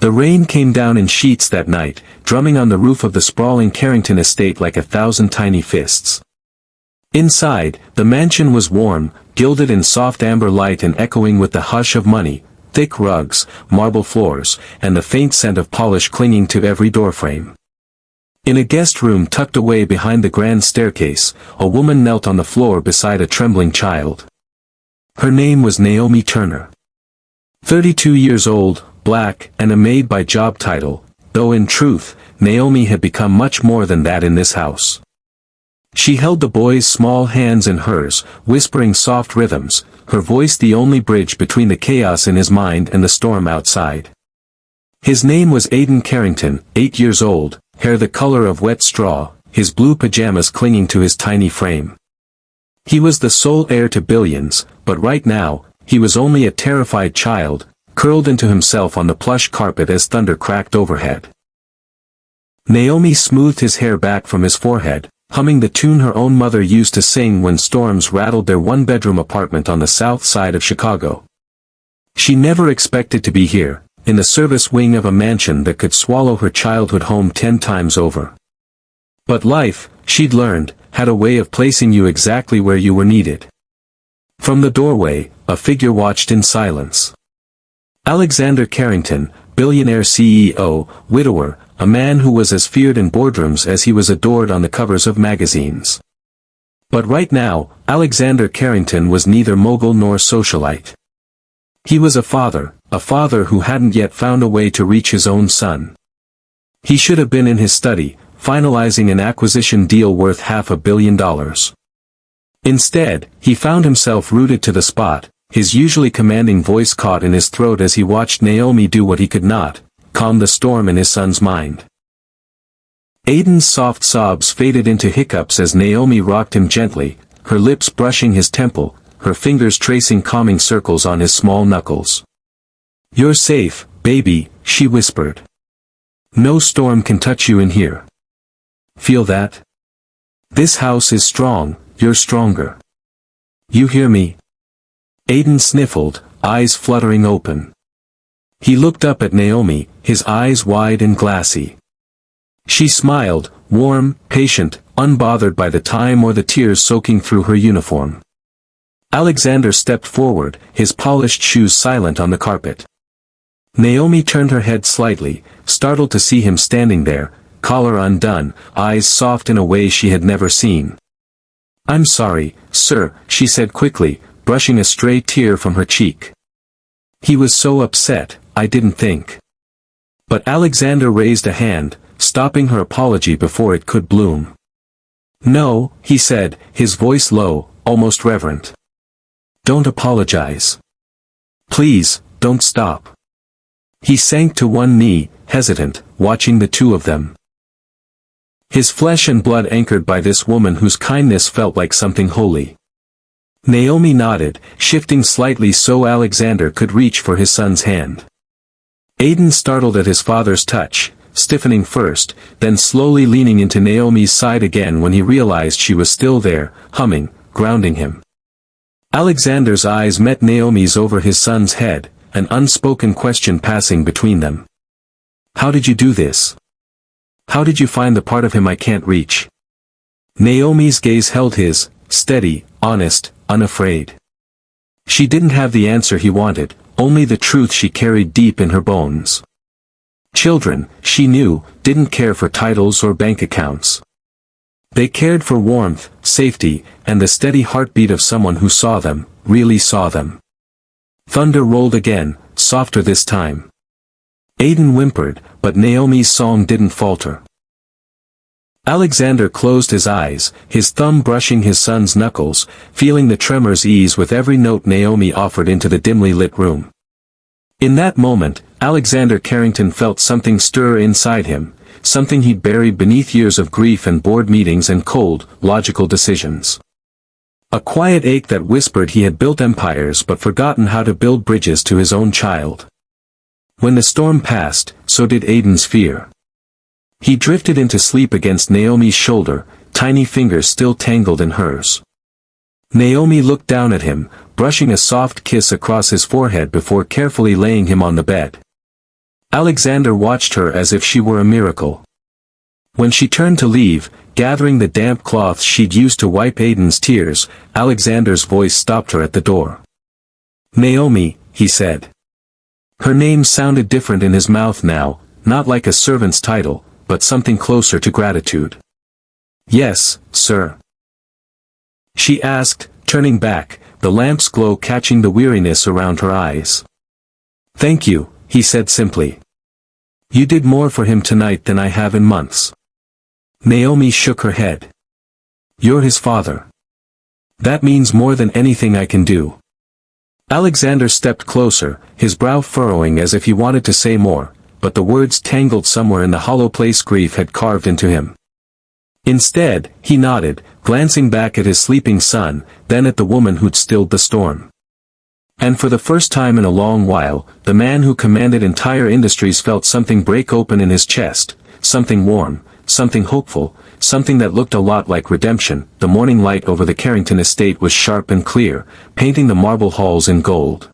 The rain came down in sheets that night, drumming on the roof of the sprawling Carrington estate like 1,000 tiny fists. Inside, the mansion was warm, gilded in soft amber light and echoing with the hush of money, thick rugs, marble floors, and the faint scent of polish clinging to every doorframe. In a guest room tucked away behind the grand staircase, a woman knelt on the floor beside a trembling child. Her name was Naomi Turner. 32 years old, black, and a maid by job title, though in truth, Naomi had become much more than that in this house. She held the boy's small hands in hers, whispering soft rhythms, her voice the only bridge between the chaos in his mind and the storm outside. His name was Aiden Carrington, 8 years old, hair the color of wet straw, his blue pajamas clinging to his tiny frame. He was the sole heir to billions, but right now, he was only a terrified child, curled into himself on the plush carpet as thunder cracked overhead. Naomi smoothed his hair back from his forehead, humming the tune her own mother used to sing when storms rattled their one-bedroom apartment on the south side of Chicago. She never expected to be here, in the service wing of a mansion that could swallow her childhood home 10 times over. But life, she'd learned, had a way of placing you exactly where you were needed. From the doorway, a figure watched in silence. Alexander Carrington, billionaire CEO, widower, a man who was as feared in boardrooms as he was adored on the covers of magazines. But right now, Alexander Carrington was neither mogul nor socialite. He was a father who hadn't yet found a way to reach his own son. He should have been in his study, finalizing an acquisition deal worth $500 million. Instead, he found himself rooted to the spot, his usually commanding voice caught in his throat as he watched Naomi do what he could not, calm the storm in his son's mind. Aiden's soft sobs faded into hiccups as Naomi rocked him gently, her lips brushing his temple, her fingers tracing calming circles on his small knuckles. "You're safe, baby," she whispered. "No storm can touch you in here. Feel that? This house is strong, you're stronger. You hear me?" Aiden sniffled, eyes fluttering open. He looked up at Naomi, his eyes wide and glassy. She smiled, warm, patient, unbothered by the time or the tears soaking through her uniform. Alexander stepped forward, his polished shoes silent on the carpet. Naomi turned her head slightly, startled to see him standing there, collar undone, eyes soft in a way she had never seen. "I'm sorry, sir," she said quickly, brushing a stray tear from her cheek. "He was so upset, I didn't think." But Alexander raised a hand, stopping her apology before it could bloom. "No," he said, his voice low, almost reverent. "Don't apologize. Please, don't stop." He sank to one knee, hesitant, watching the two of them. His flesh and blood anchored by this woman whose kindness felt like something holy. Naomi nodded, shifting slightly so Alexander could reach for his son's hand. Aiden startled at his father's touch, stiffening first, then slowly leaning into Naomi's side again when he realized she was still there, humming, grounding him. Alexander's eyes met Naomi's over his son's head, an unspoken question passing between them. "How did you do this? How did you find the part of him I can't reach?" Naomi's gaze held his, steady, honest, unafraid. She didn't have the answer he wanted, only the truth she carried deep in her bones. Children, she knew, didn't care for titles or bank accounts. They cared for warmth, safety, and the steady heartbeat of someone who saw them, really saw them. Thunder rolled again, softer this time. Aiden whimpered, but Naomi's song didn't falter. Alexander closed his eyes, his thumb brushing his son's knuckles, feeling the tremors ease with every note Naomi offered into the dimly lit room. In that moment, Alexander Carrington felt something stir inside him, something he'd buried beneath years of grief and board meetings and cold, logical decisions. A quiet ache that whispered he had built empires but forgotten how to build bridges to his own child. When the storm passed, so did Aiden's fear. He drifted into sleep against Naomi's shoulder, tiny fingers still tangled in hers. Naomi looked down at him, brushing a soft kiss across his forehead before carefully laying him on the bed. Alexander watched her as if she were a miracle. When she turned to leave, gathering the damp cloth she'd used to wipe Aiden's tears, Alexander's voice stopped her at the door. "Naomi," he said. Her name sounded different in his mouth now, not like a servant's title, but something closer to gratitude. "Yes, sir?" she asked, turning back, the lamp's glow catching the weariness around her eyes. "Thank you," he said simply. "You did more for him tonight than I have in months." Naomi shook her head. "You're his father. That means more than anything I can do." Alexander stepped closer, his brow furrowing as if he wanted to say more, but the words tangled somewhere in the hollow place grief had carved into him. Instead, he nodded, glancing back at his sleeping son, then at the woman who'd stilled the storm. And for the first time in a long while, the man who commanded entire industries felt something break open in his chest, something warm, something hopeful, something that looked a lot like redemption. The morning light over the Carrington estate was sharp and clear, painting the marble halls in gold.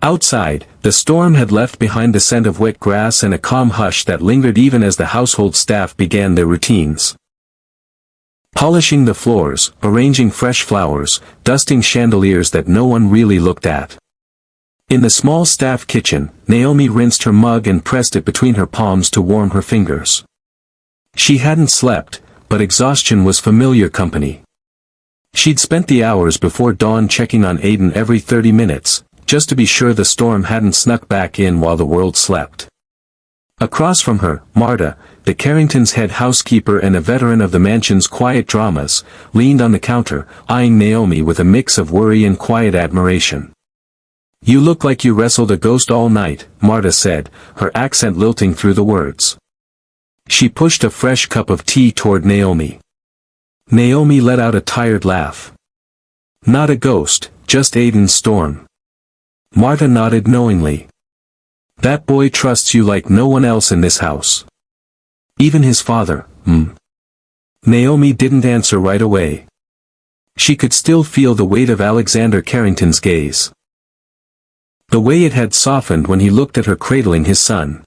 Outside, the storm had left behind the scent of wet grass and a calm hush that lingered even as the household staff began their routines. Polishing the floors, arranging fresh flowers, dusting chandeliers that no one really looked at. In the small staff kitchen, Naomi rinsed her mug and pressed it between her palms to warm her fingers. She hadn't slept, but exhaustion was familiar company. She'd spent the hours before dawn checking on Aiden every 30 minutes, just to be sure the storm hadn't snuck back in while the world slept. Across from her, Marta, the Carringtons' head housekeeper and a veteran of the mansion's quiet dramas, leaned on the counter, eyeing Naomi with a mix of worry and quiet admiration. "You look like you wrestled a ghost all night," Marta said, her accent lilting through the words. She pushed a fresh cup of tea toward Naomi. Naomi let out a tired laugh. "Not a ghost, just Aiden's storm." Marta nodded knowingly. "That boy trusts you like no one else in this house. Even his father, Naomi didn't answer right away. She could still feel the weight of Alexander Carrington's gaze. The way it had softened when he looked at her cradling his son.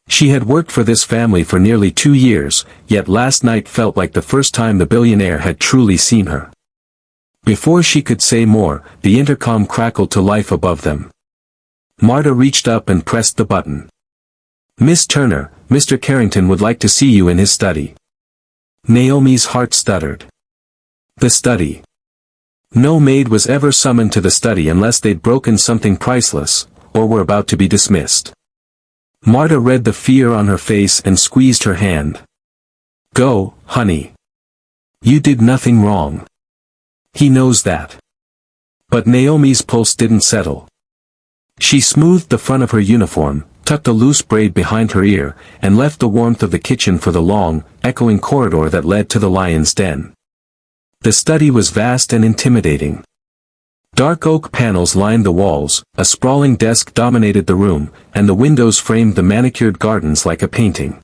She had worked for this family for nearly 2 years, yet last night felt like the first time the billionaire had truly seen her. Before she could say more, the intercom crackled to life above them. Marta reached up and pressed the button. "Miss Turner, Mr. Carrington would like to see you in his study." Naomi's heart stuttered. The study. No maid was ever summoned to the study unless they'd broken something priceless, or were about to be dismissed. Marta read the fear on her face and squeezed her hand. "Go, honey. You did nothing wrong. He knows that." But Naomi's pulse didn't settle. She smoothed the front of her uniform, tucked a loose braid behind her ear, and left the warmth of the kitchen for the long, echoing corridor that led to the lion's den. The study was vast and intimidating. Dark oak panels lined the walls, a sprawling desk dominated the room, and the windows framed the manicured gardens like a painting.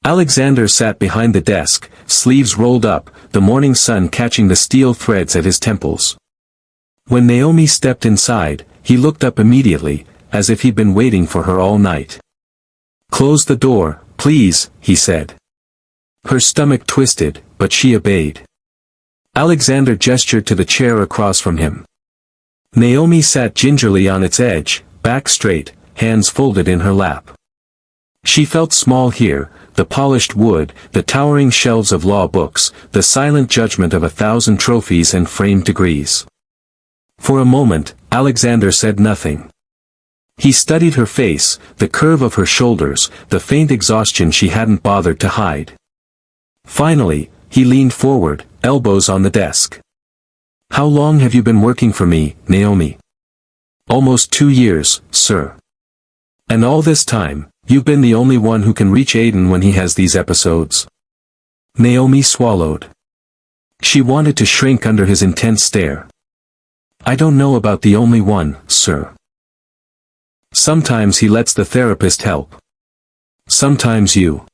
Alexander sat behind the desk, sleeves rolled up, the morning sun catching the steel threads at his temples. When Naomi stepped inside, he looked up immediately, as if he'd been waiting for her all night. "Close the door, please," he said. Her stomach twisted, but she obeyed. Alexander gestured to the chair across from him. Naomi sat gingerly on its edge, back straight, hands folded in her lap. She felt small here, the polished wood, the towering shelves of law books, the silent judgment of 1,000 trophies and framed degrees. For a moment, Alexander said nothing. He studied her face, the curve of her shoulders, the faint exhaustion she hadn't bothered to hide. Finally, he leaned forward, elbows on the desk. "How long have you been working for me, Naomi?" "Almost 2 years, sir." "And all this time, you've been the only one who can reach Aiden when he has these episodes?" Naomi swallowed. She wanted to shrink under his intense stare. "I don't know about the only one, sir. Sometimes he lets the therapist help. Sometimes you.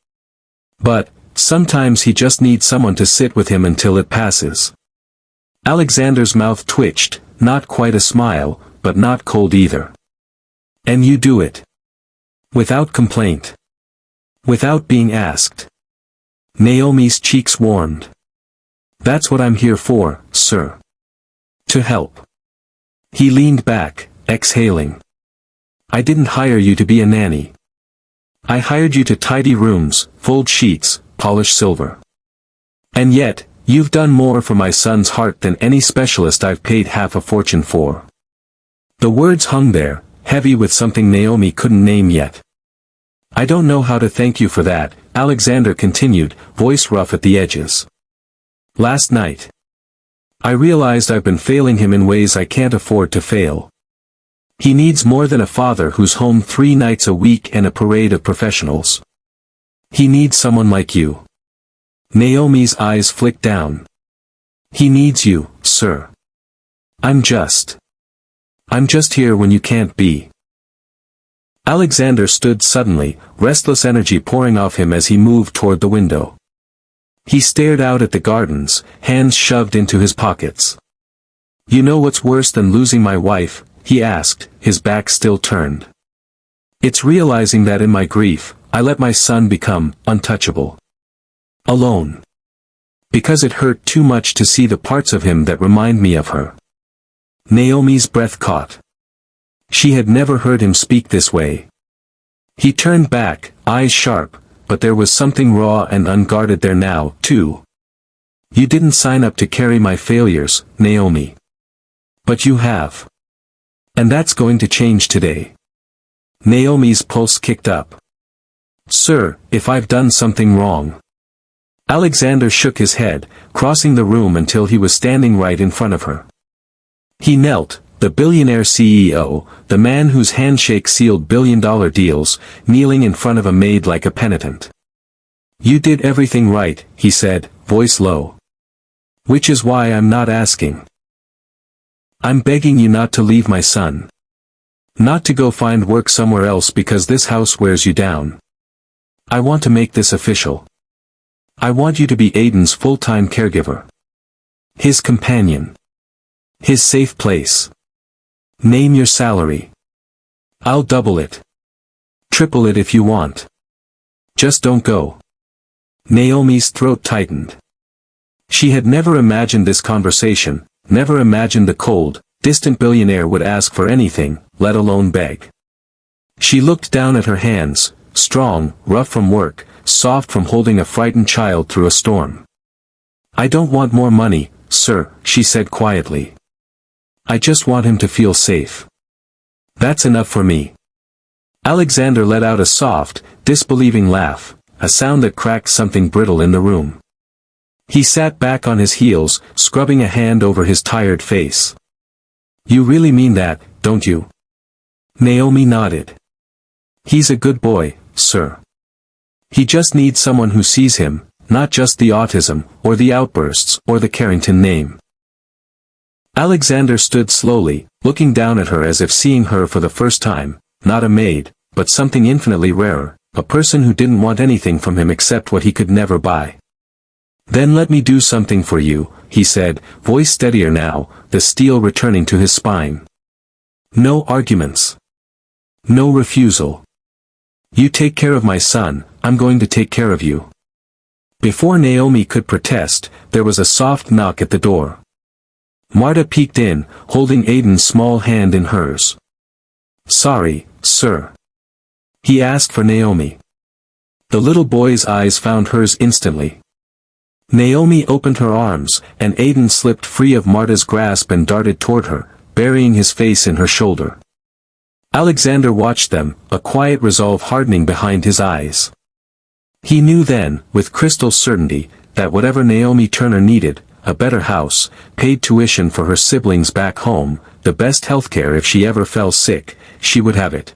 But, sometimes he just needs someone to sit with him until it passes." Alexander's mouth twitched, not quite a smile, but not cold either. "And you do it." Without complaint. Without being asked. Naomi's cheeks warmed. That's what I'm here for, sir. To help. He leaned back, exhaling. I didn't hire you to be a nanny. I hired you to tidy rooms, fold sheets, polish silver. And yet, you've done more for my son's heart than any specialist I've paid half a fortune for. The words hung there, heavy with something Naomi couldn't name yet. I don't know how to thank you for that, Alexander continued, voice rough at the edges. Last night. I realized I've been failing him in ways I can't afford to fail. He needs more than a father who's home 3 nights a week and a parade of professionals. He needs someone like you. Naomi's eyes flicked down. He needs you, sir. I'm just here when you can't be. Alexander stood suddenly, restless energy pouring off him as he moved toward the window. He stared out at the gardens, hands shoved into his pockets. You know what's worse than losing my wife? He asked, his back still turned. It's realizing that in my grief, I let my son become untouchable. Alone. Because it hurt too much to see the parts of him that remind me of her. Naomi's breath caught. She had never heard him speak this way. He turned back, eyes sharp, but there was something raw and unguarded there now, too. You didn't sign up to carry my failures, Naomi. But you have. And that's going to change today. Naomi's pulse kicked up. Sir, if I've done something wrong. Alexander shook his head, crossing the room until he was standing right in front of her. He knelt, the billionaire CEO, the man whose handshake sealed billion-dollar deals, kneeling in front of a maid like a penitent. You did everything right, he said, voice low. Which is why I'm not asking. I'm begging you not to leave my son. Not to go find work somewhere else because this house wears you down. I want to make this official. I want you to be Aiden's full-time caregiver. His companion. His safe place. Name your salary. I'll double it. Triple it if you want. Just don't go. Naomi's throat tightened. She had never imagined this conversation, never imagined the cold, distant billionaire would ask for anything, let alone beg. She looked down at her hands, strong, rough from work, soft from holding a frightened child through a storm. I don't want more money, sir, she said quietly. I just want him to feel safe. That's enough for me. Alexander let out a soft, disbelieving laugh, a sound that cracked something brittle in the room. He sat back on his heels, scrubbing a hand over his tired face. You really mean that, don't you? Naomi nodded. He's a good boy, sir. He just needs someone who sees him, not just the autism, or the outbursts, or the Carrington name. Alexander stood slowly, looking down at her as if seeing her for the first time, not a maid, but something infinitely rarer, a person who didn't want anything from him except what he could never buy. Then let me do something for you, he said, voice steadier now, the steel returning to his spine. No arguments. No refusal. You take care of my son, I'm going to take care of you. Before Naomi could protest, there was a soft knock at the door. Marta peeked in, holding Aiden's small hand in hers. Sorry, sir. He asked for Naomi. The little boy's eyes found hers instantly. Naomi opened her arms, and Aiden slipped free of Marta's grasp and darted toward her, burying his face in her shoulder. Alexander watched them, a quiet resolve hardening behind his eyes. He knew then, with crystal certainty, that whatever Naomi Turner needed, a better house, paid tuition for her siblings back home, the best healthcare if she ever fell sick, she would have it.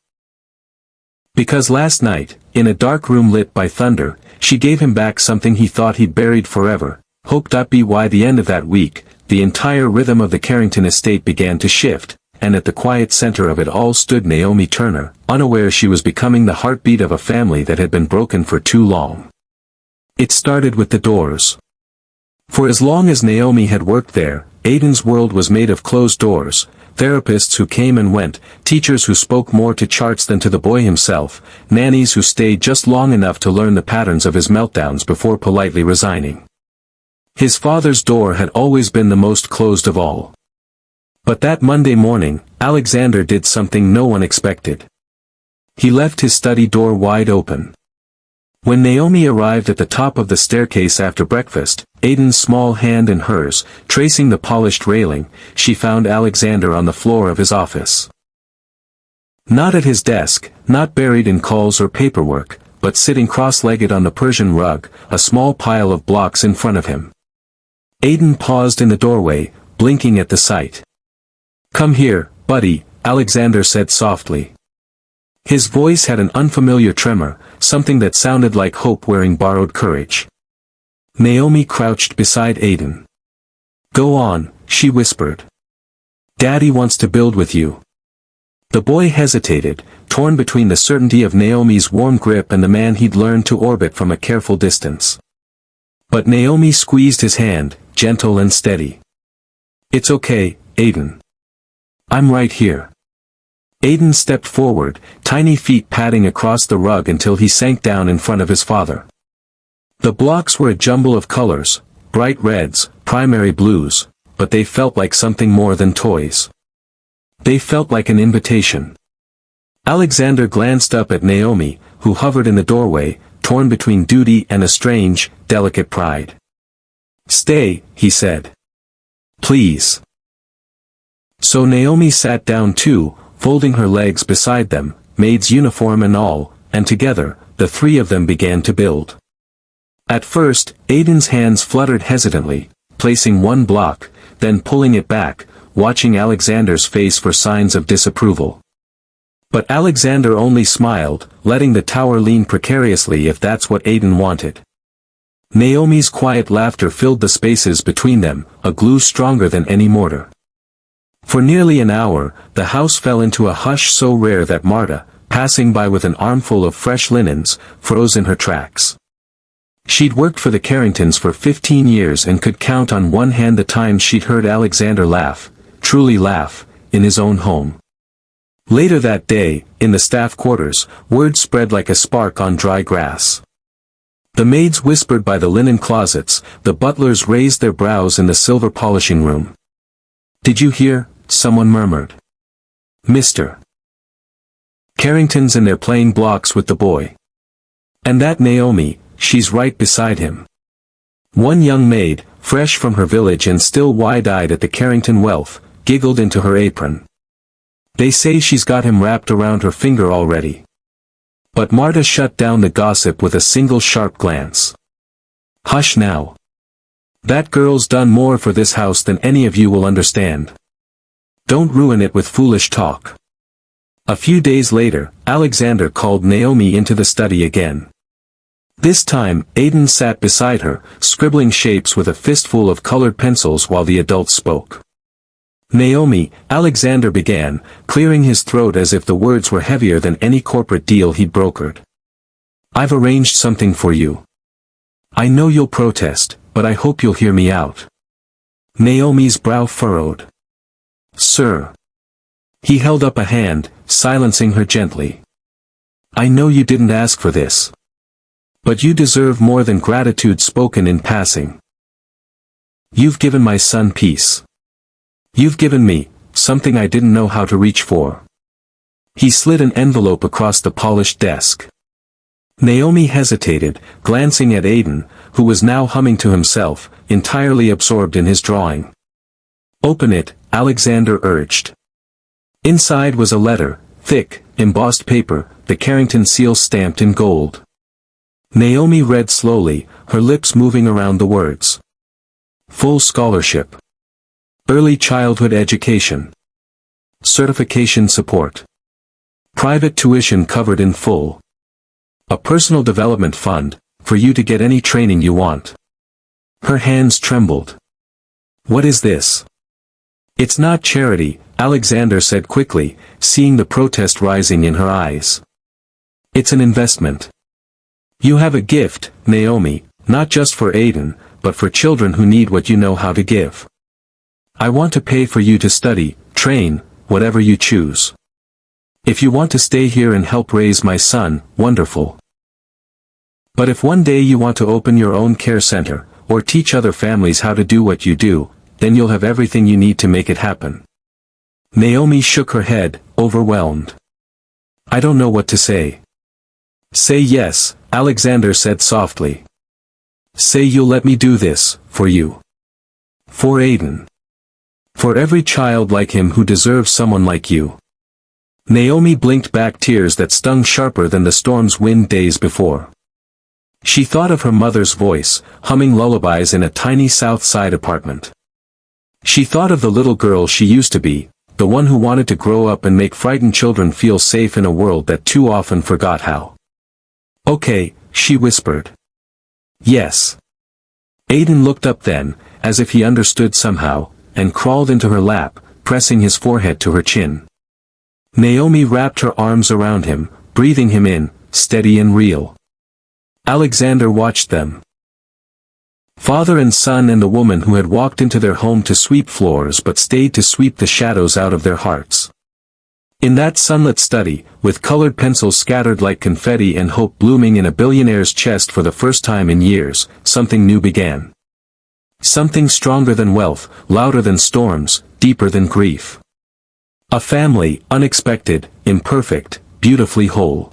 Because last night, in a dark room lit by thunder, she gave him back something he thought he'd buried forever. By the end of that week, the entire rhythm of the Carrington estate began to shift, and at the quiet center of it all stood Naomi Turner, unaware she was becoming the heartbeat of a family that had been broken for too long. It started with the doors. For as long as Naomi had worked there, Aiden's world was made of closed doors, therapists who came and went, teachers who spoke more to charts than to the boy himself, nannies who stayed just long enough to learn the patterns of his meltdowns before politely resigning. His father's door had always been the most closed of all. But that Monday morning, Alexander did something no one expected. He left his study door wide open. When Naomi arrived at the top of the staircase after breakfast, Aiden's small hand in hers, tracing the polished railing, she found Alexander on the floor of his office. Not at his desk, not buried in calls or paperwork, but sitting cross-legged on the Persian rug, a small pile of blocks in front of him. Aiden paused in the doorway, blinking at the sight. "Come here, buddy," Alexander said softly. His voice had an unfamiliar tremor, something that sounded like hope wearing borrowed courage. Naomi crouched beside Aiden. "Go on," she whispered. "Daddy wants to build with you." The boy hesitated, torn between the certainty of Naomi's warm grip and the man he'd learned to orbit from a careful distance. But Naomi squeezed his hand, gentle and steady. "It's okay, Aiden. I'm right here." Aiden stepped forward, tiny feet padding across the rug until he sank down in front of his father. The blocks were a jumble of colors, bright reds, primary blues, but they felt like something more than toys. They felt like an invitation. Alexander glanced up at Naomi, who hovered in the doorway, torn between duty and a strange, delicate pride. "Stay," he said. "Please." So Naomi sat down too, folding her legs beside them, maid's uniform and all, and together, the three of them began to build. At first, Aiden's hands fluttered hesitantly, placing one block, then pulling it back, watching Alexander's face for signs of disapproval. But Alexander only smiled, letting the tower lean precariously if that's what Aiden wanted. Naomi's quiet laughter filled the spaces between them, a glue stronger than any mortar. For nearly an hour, the house fell into a hush so rare that Marta, passing by with an armful of fresh linens, froze in her tracks. She'd worked for the Carringtons for 15 years and could count on one hand the times she'd heard Alexander laugh, truly laugh, in his own home. Later that day, in the staff quarters, word spread like a spark on dry grass. The maids whispered by the linen closets, the butlers raised their brows in the silver polishing room. "Did you hear?" someone murmured. "Mr. Carrington's in there playing blocks with the boy. And that Naomi, she's right beside him." One young maid, fresh from her village and still wide-eyed at the Carrington wealth, giggled into her apron. "They say she's got him wrapped around her finger already." But Marta shut down the gossip with a single sharp glance. "Hush now. That girl's done more for this house than any of you will understand. Don't ruin it with foolish talk." A few days later, Alexander called Naomi into the study again. This time, Aiden sat beside her, scribbling shapes with a fistful of colored pencils while the adults spoke. "Naomi," Alexander began, clearing his throat as if the words were heavier than any corporate deal he'd brokered. "I've arranged something for you. I know you'll protest, but I hope you'll hear me out." Naomi's brow furrowed. "Sir." He held up a hand, silencing her gently. "I know you didn't ask for this. But you deserve more than gratitude spoken in passing. You've given my son peace. You've given me something I didn't know how to reach for." He slid an envelope across the polished desk. Naomi hesitated, glancing at Aiden, who was now humming to himself, entirely absorbed in his drawing. "Open it," Alexander urged. Inside was a letter, thick, embossed paper, the Carrington seal stamped in gold. Naomi read slowly, her lips moving around the words. Full scholarship. Early childhood education. Certification support. Private tuition covered in full. A personal development fund, for you to get any training you want. Her hands trembled. "What is this?" "It's not charity," Alexander said quickly, seeing the protest rising in her eyes. "It's an investment. You have a gift, Naomi, not just for Aiden, but for children who need what you know how to give. I want to pay for you to study, train, whatever you choose. If you want to stay here and help raise my son, wonderful. But if one day you want to open your own care center, or teach other families how to do what you do, then you'll have everything you need to make it happen. Naomi shook her head, overwhelmed. I don't know what to say. Say yes, Alexander said softly. Say you'll let me do this, for you. For Aiden. For every child like him who deserves someone like you. Naomi blinked back tears that stung sharper than the storm's wind days before. She thought of her mother's voice, humming lullabies in a tiny South Side apartment. She thought of the little girl she used to be, the one who wanted to grow up and make frightened children feel safe in a world that too often forgot how. Okay, she whispered. Yes. Aiden looked up then, as if he understood somehow, and crawled into her lap, pressing his forehead to her chin. Naomi wrapped her arms around him, breathing him in, steady and real. Alexander watched them. Father and son and the woman who had walked into their home to sweep floors but stayed to sweep the shadows out of their hearts. In that sunlit study, with colored pencils scattered like confetti and hope blooming in a billionaire's chest for the first time in years, something new began. Something stronger than wealth, louder than storms, deeper than grief. A family, unexpected, imperfect, beautifully whole.